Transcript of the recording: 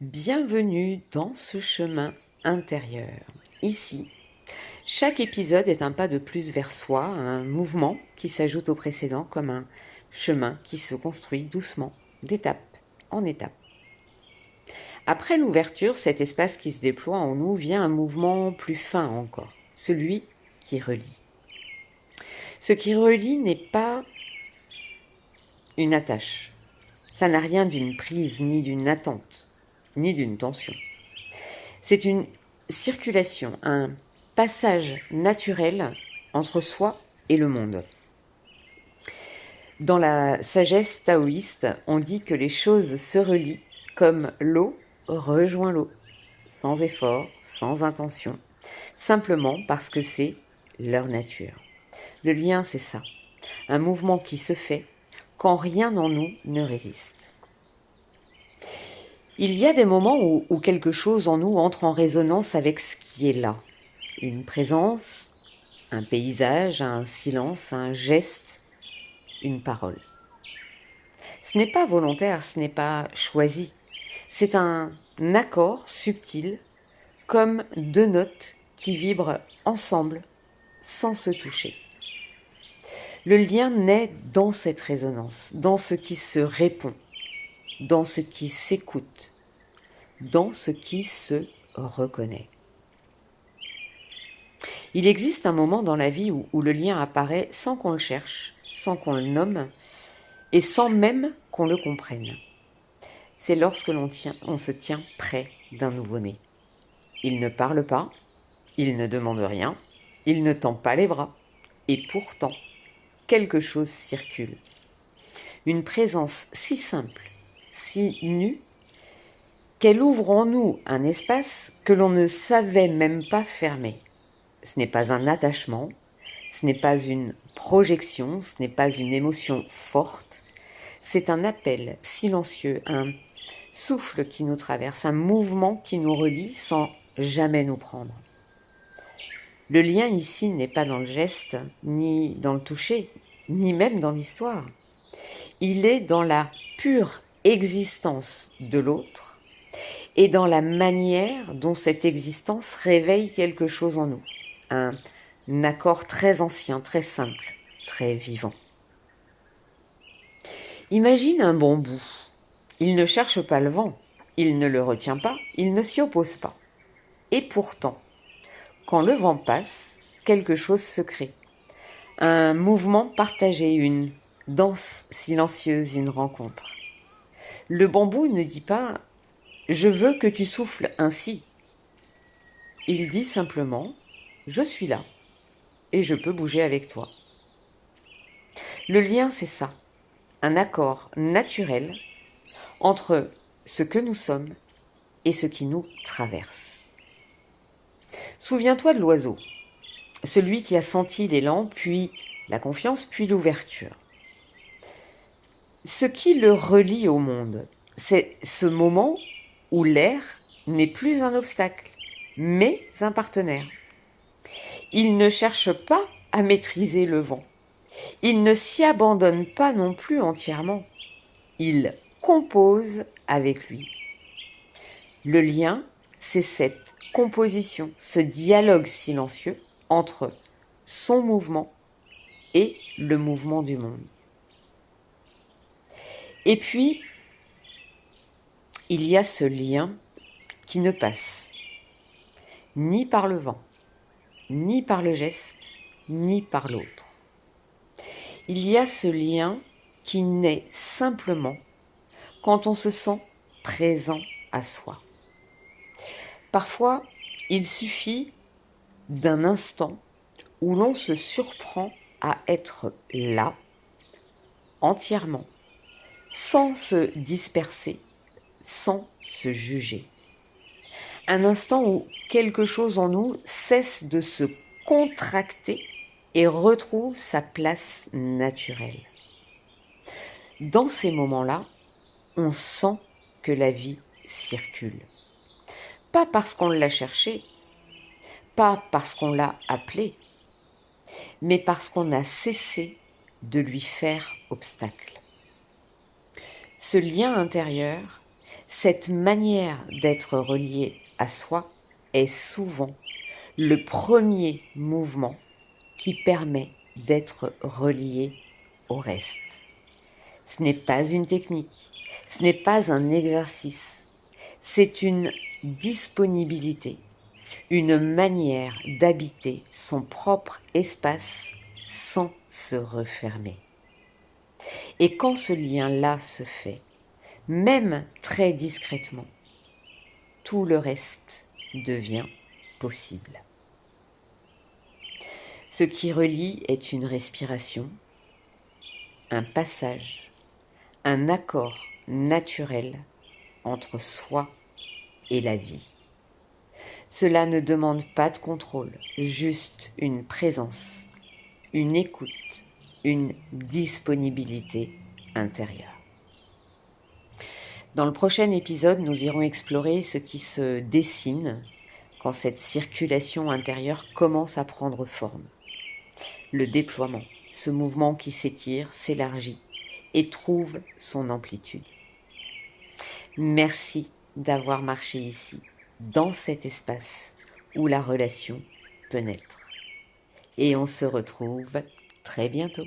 Bienvenue dans ce chemin intérieur. Ici, chaque épisode est un pas de plus vers soi, un mouvement qui s'ajoute au précédent comme un chemin qui se construit doucement, d'étape en étape. Après l'ouverture, cet espace qui se déploie en nous vient un mouvement plus fin encore, celui qui relie. Ce qui relie n'est pas une attache. Ça n'a rien d'une prise, ni d'une attente, ni d'une tension. C'est une circulation, un passage naturel entre soi et le monde. Dans la sagesse taoïste, on dit que les choses se relient comme l'eau rejoint l'eau, sans effort, sans intention, simplement parce que c'est leur nature. Le lien, c'est ça, un mouvement qui se fait quand rien en nous ne résiste. Il y a des moments où quelque chose en nous entre en résonance avec ce qui est là. Une présence, un paysage, un silence, un geste, une parole. Ce n'est pas volontaire, ce n'est pas choisi. C'est un accord subtil, comme deux notes qui vibrent ensemble, sans se toucher. Le lien naît dans cette résonance, dans ce qui se répond, dans ce qui s'écoute, dans ce qui se reconnaît. Il existe un moment dans la vie où le lien apparaît sans qu'on le cherche, sans qu'on le nomme et sans même qu'on le comprenne. C'est lorsque on se tient près d'un nouveau-né. Il ne parle pas, il ne demande rien, il ne tend pas les bras et pourtant, quelque chose circule. Une présence si simple, si nue, qu'elle ouvre en nous un espace que l'on ne savait même pas fermer. Ce n'est pas un attachement, ce n'est pas une projection, ce n'est pas une émotion forte, c'est un appel silencieux, un souffle qui nous traverse, un mouvement qui nous relie sans jamais nous prendre. Le lien ici n'est pas dans le geste, ni dans le toucher, ni même dans l'histoire. Il est dans la pure existence de l'autre et dans la manière dont cette existence réveille quelque chose en nous. Un accord très ancien, très simple, très vivant. Imagine un bambou. Il ne cherche pas le vent, il ne le retient pas, il ne s'y oppose pas. Et pourtant, quand le vent passe, quelque chose se crée. Un mouvement partagé, une danse silencieuse, une rencontre. Le bambou ne dit pas « je veux que tu souffles ainsi ». Il dit simplement « je suis là et je peux bouger avec toi ». Le lien, c'est ça, un accord naturel entre ce que nous sommes et ce qui nous traverse. Souviens-toi de l'oiseau, celui qui a senti l'élan, puis la confiance, puis l'ouverture. Ce qui le relie au monde, c'est ce moment où l'air n'est plus un obstacle, mais un partenaire. Il ne cherche pas à maîtriser le vent. Il ne s'y abandonne pas non plus entièrement. Il compose avec lui. Le lien, c'est cette composition, ce dialogue silencieux entre son mouvement et le mouvement du monde. Et puis, il y a ce lien qui ne passe ni par le vent, ni par le geste, ni par l'autre. Il y a ce lien qui naît simplement quand on se sent présent à soi. Parfois, il suffit d'un instant où l'on se surprend à être là, entièrement, sans se disperser, sans se juger. Un instant où quelque chose en nous cesse de se contracter et retrouve sa place naturelle. Dans ces moments-là, on sent que la vie circule. Pas parce qu'on l'a cherché, pas parce qu'on l'a appelé, mais parce qu'on a cessé de lui faire obstacle. Ce lien intérieur, Cette manière d'être relié à soi est souvent le premier mouvement qui permet d'être relié au reste. Ce n'est pas une technique, ce n'est pas un exercice, c'est une disponibilité, une manière d'habiter son propre espace sans se refermer. Et quand ce lien-là se fait, même très discrètement, tout le reste devient possible. Ce qui relie est une respiration, un passage, un accord naturel entre soi et la vie. Cela ne demande pas de contrôle, juste une présence, une écoute, une disponibilité intérieure. Dans le prochain épisode, nous irons explorer ce qui se dessine quand cette circulation intérieure commence à prendre forme. Le déploiement, ce mouvement qui s'étire, s'élargit et trouve son amplitude. Merci d'avoir marché ici, dans cet espace où la relation peut naître. Et on se retrouve très bientôt.